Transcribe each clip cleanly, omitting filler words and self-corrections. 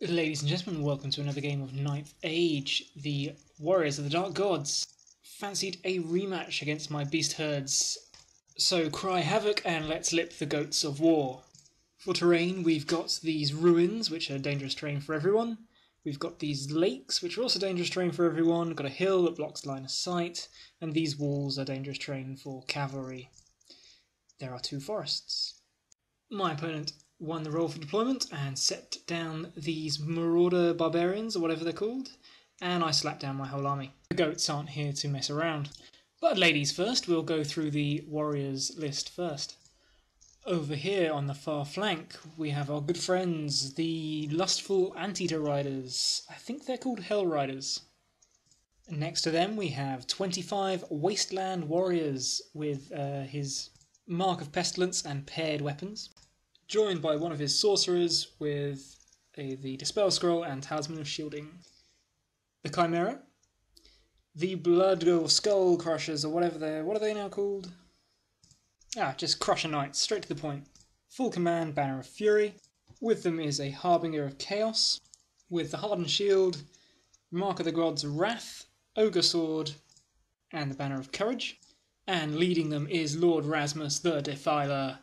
Ladies and gentlemen, welcome to another game of Ninth Age. The Warriors of the Dark Gods fancied a rematch against my beast herds. So cry havoc and let's lip the goats of war. For terrain, we've got these ruins, which are dangerous terrain for everyone. We've got these lakes, which are also dangerous terrain for everyone. We've got a hill that blocks line of sight, and these walls are dangerous terrain for cavalry. There are two forests. My opponent won the roll for deployment and set down these marauder barbarians, or whatever they're called, and I slapped down my whole army. The goats aren't here to mess around. But ladies first, we'll go through the warriors list first. Over here on the far flank, we have our good friends, the lustful anteater riders. I think they're called hell riders. Next to them we have 25 wasteland warriors with his mark of pestilence and paired weapons, joined by one of his sorcerers with the Dispel Scroll and Talisman of Shielding. The Chimera, the Blood or Skull Crushers, or whatever what are they now called? Just Crusher Knights, straight to the point. Full command, Banner of Fury. With them is a Harbinger of Chaos, with the Hardened Shield, Mark of the Gods' Wrath, Ogre Sword, and the Banner of Courage. And leading them is Lord Rasmus the Defiler,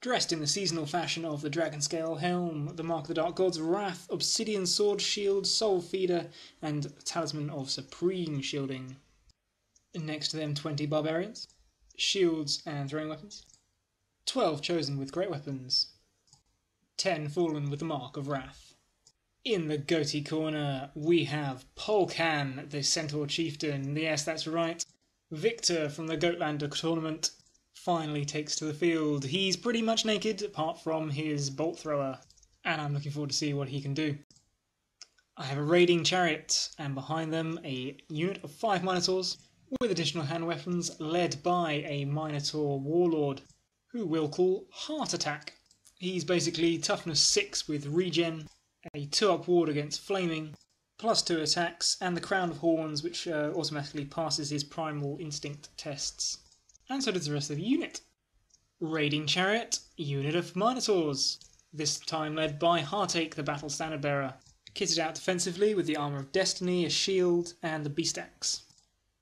dressed in the seasonal fashion of the Dragon Scale Helm, the Mark of the Dark Gods' Wrath, Obsidian Sword, Shield, Soul Feeder, and Talisman of Supreme Shielding. Next to them 20 Barbarians, shields and throwing weapons, 12 chosen with great weapons, 10 fallen with the Mark of Wrath. In the goatee corner we have Polkan, the Centaur Chieftain. Yes, that's right, Victor from the Goatlander tournament finally takes to the field. He's pretty much naked apart from his bolt thrower, and I'm looking forward to see what he can do. I have a raiding chariot, and behind them a unit of 5 Minotaurs with additional hand weapons led by a Minotaur warlord who we'll call Heart Attack. He's basically toughness 6 with regen, a 2-up ward against flaming, +2 attacks, and the Crown of Horns, which automatically passes his primal instinct tests. And so does the rest of the unit. Raiding chariot, unit of Minotaurs, this time led by Heartache, the battle standard bearer, kitted out defensively with the Armour of Destiny, a shield, and the Beast Axe.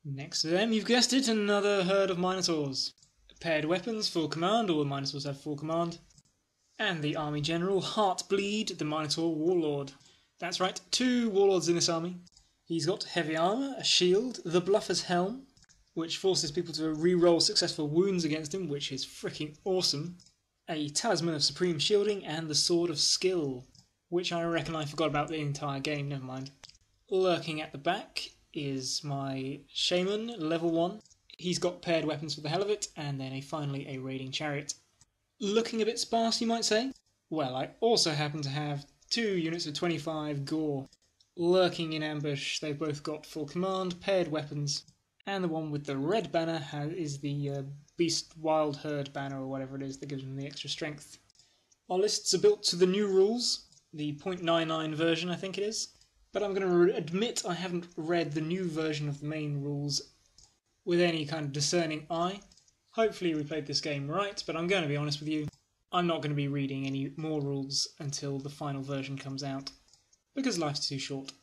Next to them, you've guessed it, another herd of Minotaurs. Paired weapons, full command, all the Minotaurs have full command. And the army general, Heartbleed, the Minotaur warlord. That's right, 2 warlords in this army. He's got heavy armour, a shield, the Bluffer's Helm, which forces people to re-roll successful wounds against him, which is freaking awesome, a Talisman of Supreme Shielding, and the Sword of Skill, which I reckon I forgot about the entire game, never mind. Lurking at the back is my Shaman, level 1. He's got paired weapons for the hell of it, and then finally a raiding chariot. Looking a bit sparse, you might say? Well, I also happen to have 2 units of 25 Gore. Lurking in ambush, they've both got full command, paired weapons, and the one with the red banner is the Beast Wild Herd banner, or whatever it is that gives them the extra strength. Our lists are built to the new rules, the 0.99 version I think it is, but I'm going to admit I haven't read the new version of the main rules with any kind of discerning eye. Hopefully we played this game right, but I'm going to be honest with you, I'm not going to be reading any more rules until the final version comes out, because life's too short.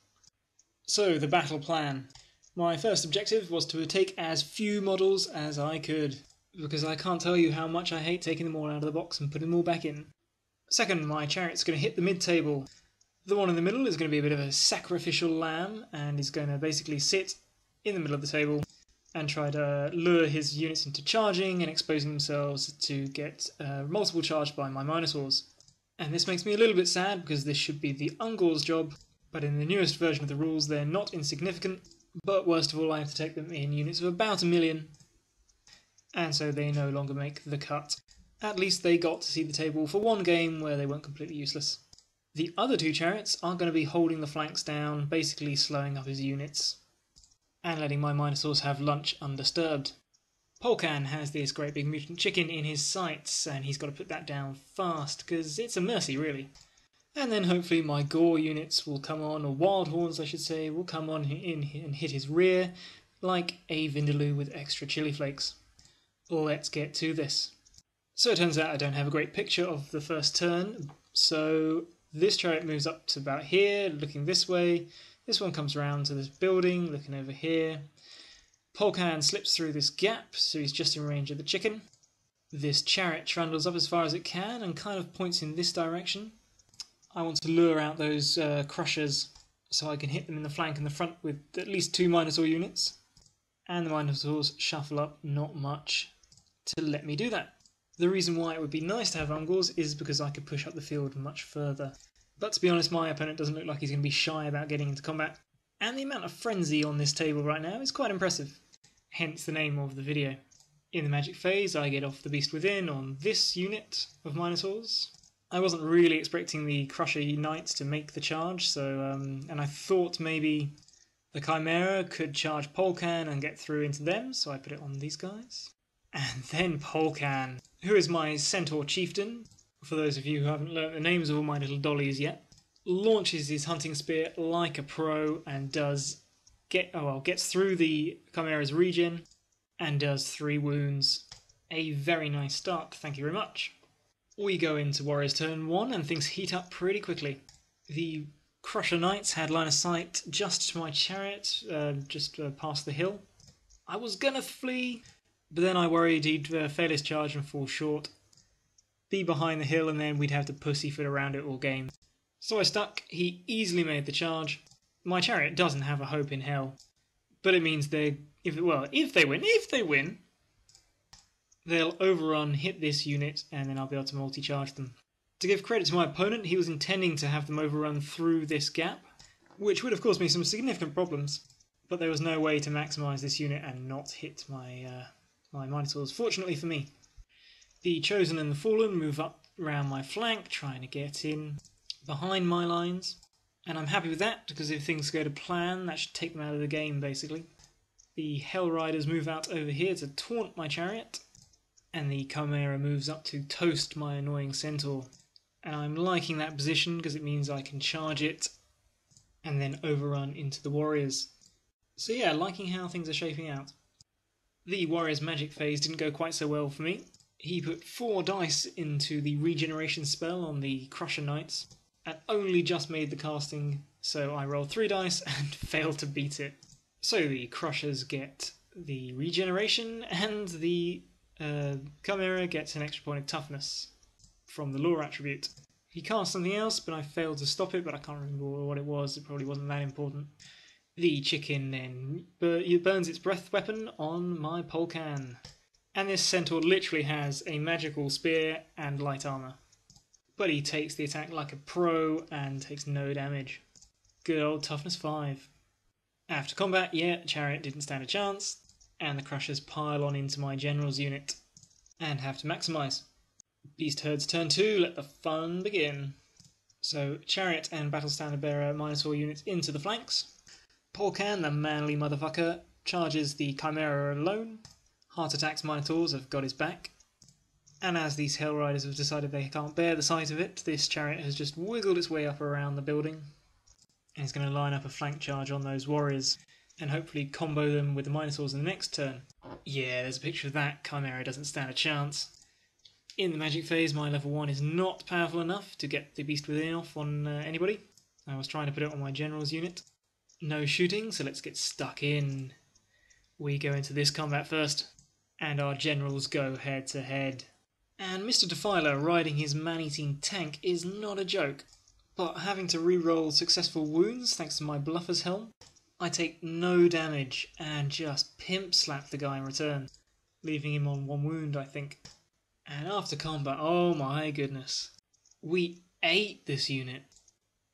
So, the battle plan. My first objective was to take as few models as I could, because I can't tell you how much I hate taking them all out of the box and putting them all back in. Second, my chariot's going to hit the mid-table. The one in the middle is going to be a bit of a sacrificial lamb, and is going to basically sit in the middle of the table and try to lure his units into charging and exposing themselves to get multiple charged by my Minotaurs. And this makes me a little bit sad, because this should be the Ungor's job, but in the newest version of the rules they're not insignificant. But worst of all, I have to take them in units of about 1 million, and so they no longer make the cut. At least they got to see the table for one game where they weren't completely useless. The other 2 chariots are going to be holding the flanks down, basically slowing up his units, and letting my Minotaurs have lunch undisturbed. Polkan has this great big mutant chicken in his sights, and he's got to put that down fast, because it's a mercy really. And then hopefully my Gore units will come on, or Wild Horns I should say, will come on in and hit his rear like a Vindaloo with extra chili flakes. Let's get to this. So it turns out I don't have a great picture of the first turn, so This chariot moves up to about here, looking this way. This one comes around to this building, looking over here. Polkan slips through this gap, so he's just in range of the chicken. This chariot trundles up as far as it can and kind of points in this direction. I want to lure out those crushers so I can hit them in the flank and the front with at least 2 Minotaur units. And the Minotaurs shuffle up not much to let me do that. The reason why it would be nice to have Ungors is because I could push up the field much further. But to be honest, my opponent doesn't look like he's going to be shy about getting into combat. And the amount of frenzy on this table right now is quite impressive. Hence the name of the video. In the magic phase, I get off the Beast Within on this unit of Minotaurs. I wasn't really expecting the Crusher Knights to make the charge, so and I thought maybe the Chimera could charge Polkan and get through into them, so I put it on these guys. And then Polkan, who is my Centaur Chieftain, for those of you who haven't learnt the names of all my little dollies yet, launches his hunting spear like a pro and gets through the Chimera's regen and does 3 wounds. A very nice start, thank you very much. We go into Warriors turn 1 and things heat up pretty quickly. The Crusher Knights had line of sight just to my chariot, just past the hill. I was gonna flee, but then I worried he'd fail his charge and fall short, be behind the hill, and then we'd have to pussyfoot around it all game. So I stuck. He easily made the charge. My chariot doesn't have a hope in hell, but it means if they win, they'll overrun, hit this unit, and then I'll be able to multi-charge them. To give credit to my opponent, he was intending to have them overrun through this gap, which would have caused me some significant problems, but there was no way to maximise this unit and not hit my Minotaurs, fortunately for me. The Chosen and the Fallen move up around my flank, trying to get in behind my lines, and I'm happy with that, because if things go to plan, that should take them out of the game, basically. The Hell Riders move out over here to taunt my chariot, and the Chimera moves up to toast my annoying Centaur. And I'm liking that position because it means I can charge it and then overrun into the Warriors. So yeah, liking how things are shaping out. The Warriors magic phase didn't go quite so well for me. He put 4 dice into the regeneration spell on the Crusher Knights and only just made the casting, so I rolled 3 dice and failed to beat it. So the Crushers get the regeneration and the Chimera gets an extra point of toughness from the lore attribute. He cast something else, but I failed to stop it, but I can't remember what it was. It probably wasn't that important. The chicken then burns its breath weapon on my Polkan. And this Centaur literally has a magical spear and light armour. But he takes the attack like a pro and takes no damage. Good old toughness 5. After combat, the chariot didn't stand a chance, and the Crushers pile on into my general's unit and have to maximise. Beast Herds turn 2, let the fun begin. So, chariot and battle standard bearer Minotaur units into the flanks. Polkan, the manly motherfucker, charges the Chimera alone. Heart Attack's Minotaurs have got his back. And as these Hell Riders have decided they can't bear the sight of it, this chariot has just wiggled its way up around the building. And it's going to line up a flank charge on those warriors and hopefully combo them with the Minotaurs in the next turn. Yeah, there's a picture of that. Chimera doesn't stand a chance. In the magic phase, my level 1 is not powerful enough to get the Beast Within off on anybody. I was trying to put it on my general's unit. No shooting, so let's get stuck in. We go into this combat first, and our generals go head to head. And Mr. Defiler riding his man-eating tank is not a joke, but having to re-roll successful wounds thanks to my Bluffer's Helm, I take no damage and just pimp slap the guy in return, leaving him on 1 wound, I think. And after combat, oh my goodness, we ate this unit.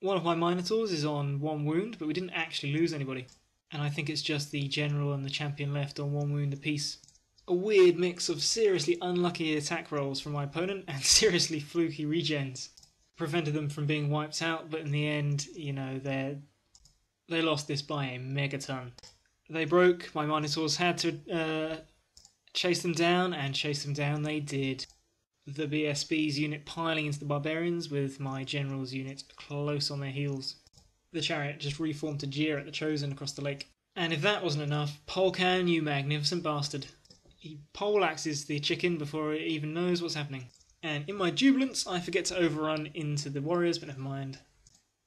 One of my Minotaurs is on 1 wound, but we didn't actually lose anybody. And I think it's just the General and the Champion left on 1 wound apiece. A weird mix of seriously unlucky attack rolls from my opponent and seriously fluky regens. Prevented them from being wiped out, but in the end, you know, they lost this by a megaton. They broke, my Minotaurs had to chase them down, and chase them down they did. The BSB's unit piling into the Barbarians with my General's unit close on their heels. The chariot just reformed to jeer at the Chosen across the lake. And if that wasn't enough, Polkan, you magnificent bastard. He poleaxes the chicken before it even knows what's happening. And in my jubilance, I forget to overrun into the warriors, but never mind.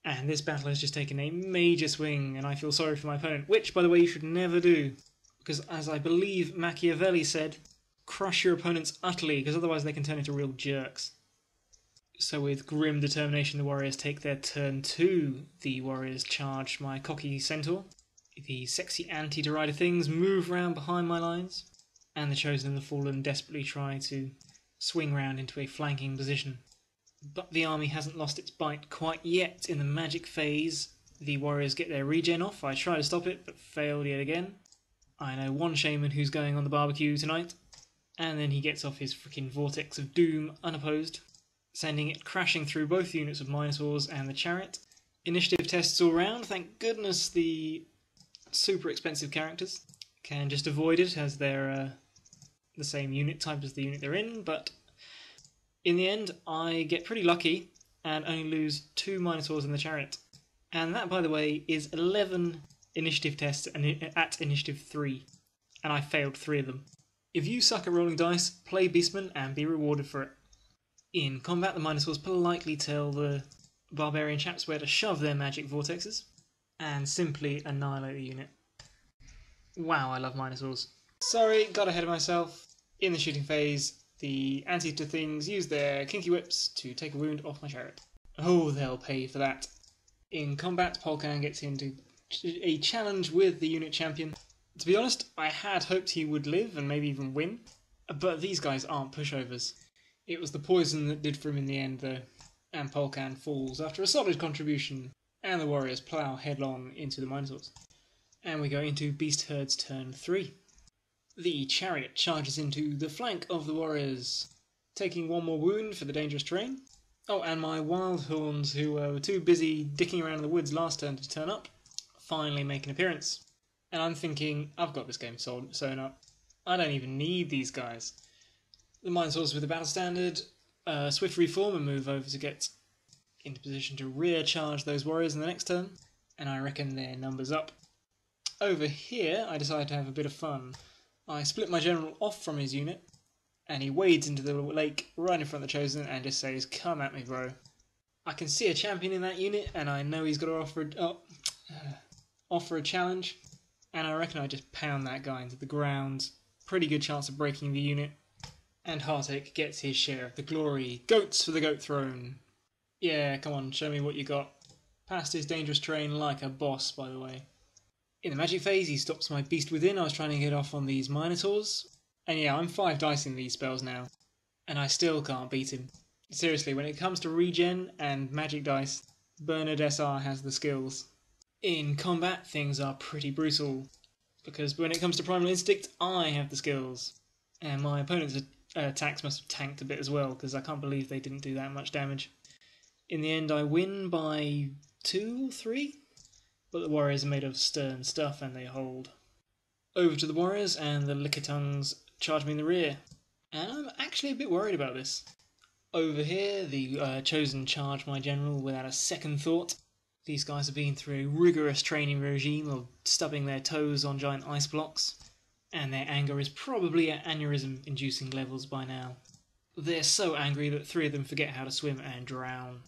And this battle has just taken a major swing, and I feel sorry for my opponent, which, by the way, you should never do. Because, as I believe Machiavelli said, crush your opponents utterly, because otherwise they can turn into real jerks. So with grim determination, the warriors take their turn 2. The warriors charge my cocky centaur. The sexy anti-derider things move round behind my lines, and the chosen and the fallen desperately try to swing round into a flanking position. But the army hasn't lost its bite quite yet in the magic phase. The warriors get their regen off. I try to stop it, but failed yet again. I know one shaman who's going on the barbecue tonight, and then he gets off his freaking vortex of doom unopposed, sending it crashing through both units of Minotaurs and the chariot. Initiative tests all round. Thank goodness the super expensive characters can just avoid it, as they're the same unit type as the unit they're in, but in the end I get pretty lucky and only lose 2 Minotaurs in the chariot. And that, by the way, is 11 initiative tests at initiative 3, and I failed 3 of them. If you suck at rolling dice, play Beastman and be rewarded for it. In combat, the Minotaurs politely tell the barbarian chaps where to shove their magic vortexes, and simply annihilate the unit. Wow, I love Minotaurs. Sorry, got ahead of myself. In the shooting phase, the anti-to things use their kinky whips to take a wound off my chariot. Oh, they'll pay for that. In combat, Polkan gets into a challenge with the unit champion. To be honest, I had hoped he would live and maybe even win, but these guys aren't pushovers. It was the poison that did for him in the end, though, and Polkan falls after a solid contribution, and the warriors plough headlong into the Minotaurs. And we go into Beast Herd's turn 3. The chariot charges into the flank of the warriors, taking 1 more wound for the dangerous terrain. Oh, and my wild horns, who were too busy dicking around in the woods last turn to turn up, finally make an appearance. And I'm thinking, I've got this game sewn up. I don't even need these guys. The Minotaurs with the battle standard swift reform and move over to get into position to rear charge those warriors in the next turn, and I reckon their numbers up. Over here, I decide to have a bit of fun. I split my general off from his unit, and he wades into the lake right in front of the Chosen and just says, "Come at me, bro." I can see a champion in that unit, and I know he's got to offer a challenge, and I reckon I just pound that guy into the ground. Pretty good chance of breaking the unit, and Heartache gets his share of the glory. Goats for the goat throne. Yeah, come on, show me what you got. Passed his dangerous terrain like a boss, by the way. In the magic phase, he stops my beast within. I was trying to get off on these Minotaurs. And yeah, I'm 5 dicing these spells now, and I still can't beat him. Seriously, when it comes to regen and magic dice, Bernard SR has the skills. In combat, things are pretty brutal, because when it comes to Primal Instinct, I have the skills. And my opponent's attacks must have tanked a bit as well, because I can't believe they didn't do that much damage. In the end, I win by 2 or 3, but the warriors are made of stern stuff and they hold. Over to the warriors, and the Lickitongues charge me in the rear. And I'm actually a bit worried about this. Over here, the Chosen charge my general without a second thought. These guys have been through a rigorous training regime of stubbing their toes on giant ice blocks, and their anger is probably at aneurysm-inducing levels by now. They're so angry that 3 of them forget how to swim and drown.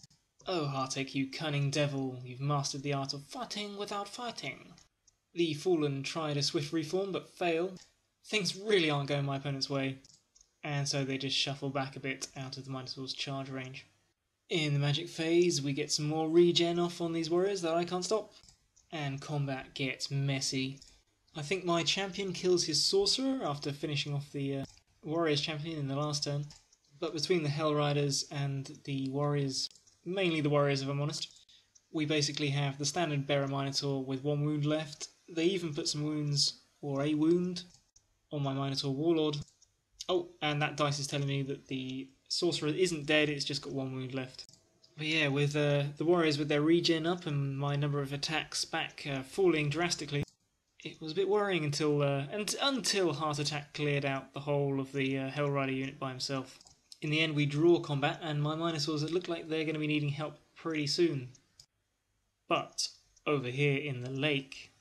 Oh, Heartache, you cunning devil, you've mastered the art of fighting without fighting. The Fallen tried a swift reform but fail. Things really aren't going my opponent's way, and so they just shuffle back a bit out of the Minotaur's charge range. In the magic phase, we get some more regen off on these warriors that I can't stop, and combat gets messy. I think my champion kills his sorcerer after finishing off the warriors champion in the last turn, but between the Hell Riders and the warriors, mainly the warriors if I'm honest, we basically have the standard Bearer Minotaur with 1 wound left. They even put some wounds, or a wound, on my Minotaur Warlord. Oh, and that dice is telling me that the sorcerer isn't dead, it's just got 1 wound left. But yeah, with the warriors with their regen up and my number of attacks back falling drastically, it was a bit worrying until Heart Attack cleared out the whole of the Hell Rider unit by himself. In the end, we draw combat, and my Minotaurs look like they're going to be needing help pretty soon. But over here in the lake,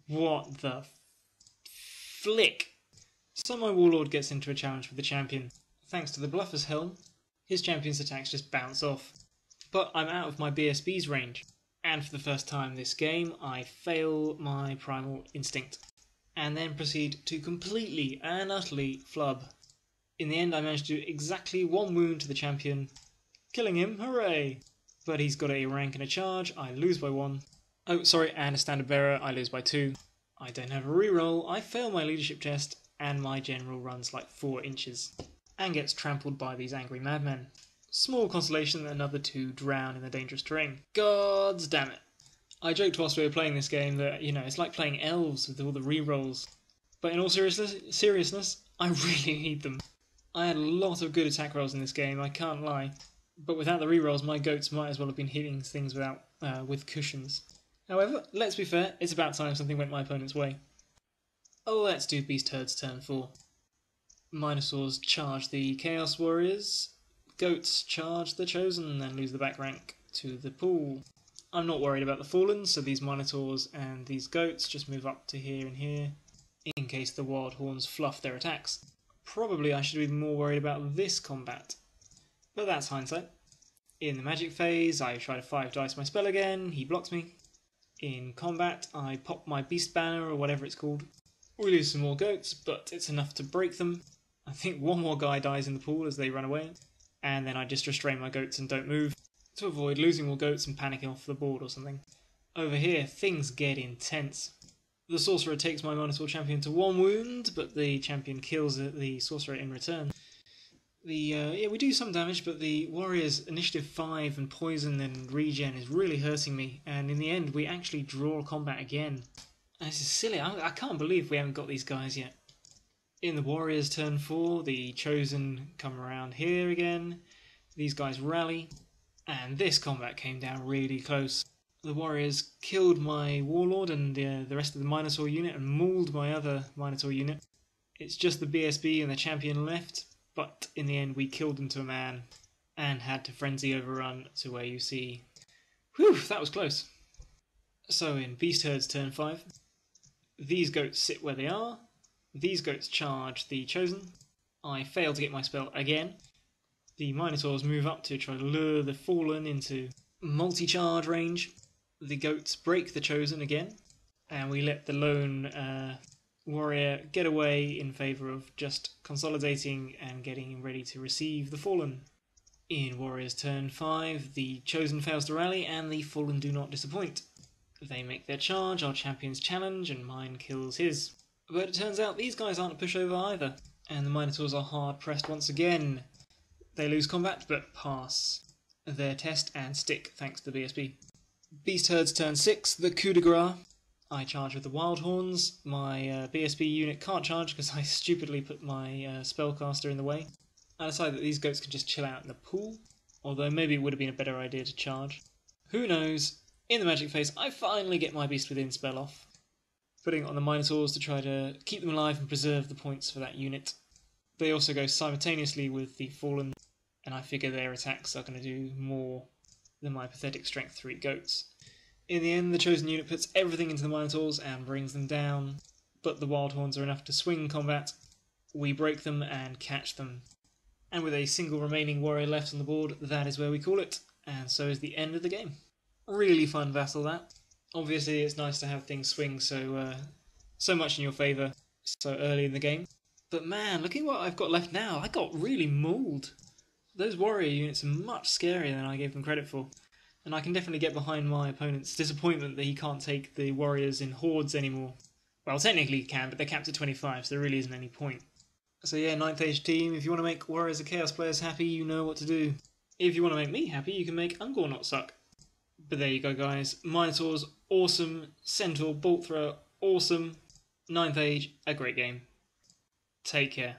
what the flick? So my Warlord gets into a challenge with the champion. Thanks to the Bluffer's Helm, his champion's attacks just bounce off. But I'm out of my BSB's range, and for the first time this game I fail my primal instinct, and then proceed to completely and utterly flub. In the end I managed to do exactly 1 wound to the champion, killing him, hooray! But he's got a rank and a charge, I lose by 1. Oh, sorry, and a standard bearer, I lose by 2. I don't have a reroll, I fail my leadership test, and my general runs like 4 inches, and gets trampled by these angry madmen. Small consolation that another 2 drown in the dangerous terrain. Gods damn it. I joked whilst we were playing this game that, it's like playing elves with all the rerolls. But in all seriousness, I really need them. I had a lot of good attack rolls in this game, I can't lie. But without the rerolls, my goats might as well have been hitting things with cushions. However, let's be fair, it's about time something went my opponent's way. Oh, let's do Beast Herd's turn 4. Minosaurs charge the Chaos Warriors. Goats charge the Chosen and lose the back rank to the pool. I'm not worried about the Fallen, so these Minotaurs and these Goats just move up to here and here, in case the Wild Horns fluff their attacks. Probably I should be more worried about this combat, but that's hindsight. In the magic phase, I try to 5 dice my spell again, he blocks me. In combat, I pop my Beast Banner or whatever it's called. We lose some more Goats, but it's enough to break them. I think 1 more guy dies in the pool as they run away, and then I just restrain my Goats and don't move, to avoid losing more Goats and panicking off the board or something. Over here, things get intense. The Sorcerer takes my Minotaur champion to 1 wound, but the champion kills the Sorcerer in return. We do some damage, but the Warrior's initiative 5 and poison and regen is really hurting me, and in the end we actually draw combat again. And this is silly, I can't believe we haven't got these guys yet. In the Warriors turn 4, the Chosen come around here again, these guys rally, and this combat came down really close. The Warriors killed my Warlord and the rest of the Minotaur unit and mauled my other Minotaur unit. It's just the BSB and the champion left, but in the end we killed them to a man and had to frenzy overrun to where you see... Whew, that was close. So in Beast Herd's turn 5, these Goats sit where they are, these Goats charge the Chosen, I fail to get my spell again, the Minotaurs move up to try to lure the Fallen into multi-charge range, the Goats break the Chosen again, and we let the lone warrior get away in favour of just consolidating and getting ready to receive the Fallen. In Warriors turn 5, the Chosen fails to rally and the Fallen do not disappoint. They make their charge, our champion's challenge, and mine kills his. But it turns out these guys aren't a pushover either, and the Minotaurs are hard pressed once again. They lose combat but pass their test and stick thanks to the BSB. Beast Herd's turn 6, the coup de grace. I charge with the Wild Horns. My BSB unit can't charge because I stupidly put my spellcaster in the way. I decide that these Goats can just chill out in the pool, although maybe it would have been a better idea to charge. Who knows? In the magic phase, I finally get my Beast Within spell off, putting it on the Minotaurs to try to keep them alive and preserve the points for that unit. They also go simultaneously with the Fallen, and I figure their attacks are going to do more than my pathetic strength 3 Goats. In the end, the Chosen unit puts everything into the Minotaurs and brings them down, but the Wild Horns are enough to swing combat. We break them and catch them. And with a single remaining warrior left on the board, that is where we call it, and so is the end of the game. Really fun battle, that. Obviously, it's nice to have things swing so much in your favour so early in the game. But man, look at what I've got left now. I got really mauled. Those warrior units are much scarier than I gave them credit for. And I can definitely get behind my opponent's disappointment that he can't take the warriors in hordes anymore. Well, technically he can, but they're capped at 25, so there really isn't any point. So yeah, 9th Age team, if you want to make Warriors of Chaos players happy, you know what to do. If you want to make me happy, you can make Ungor not suck. But there you go, guys. Minotaurs, awesome. Centaur, Bolt Thrower, awesome. 9th Age, a great game. Take care.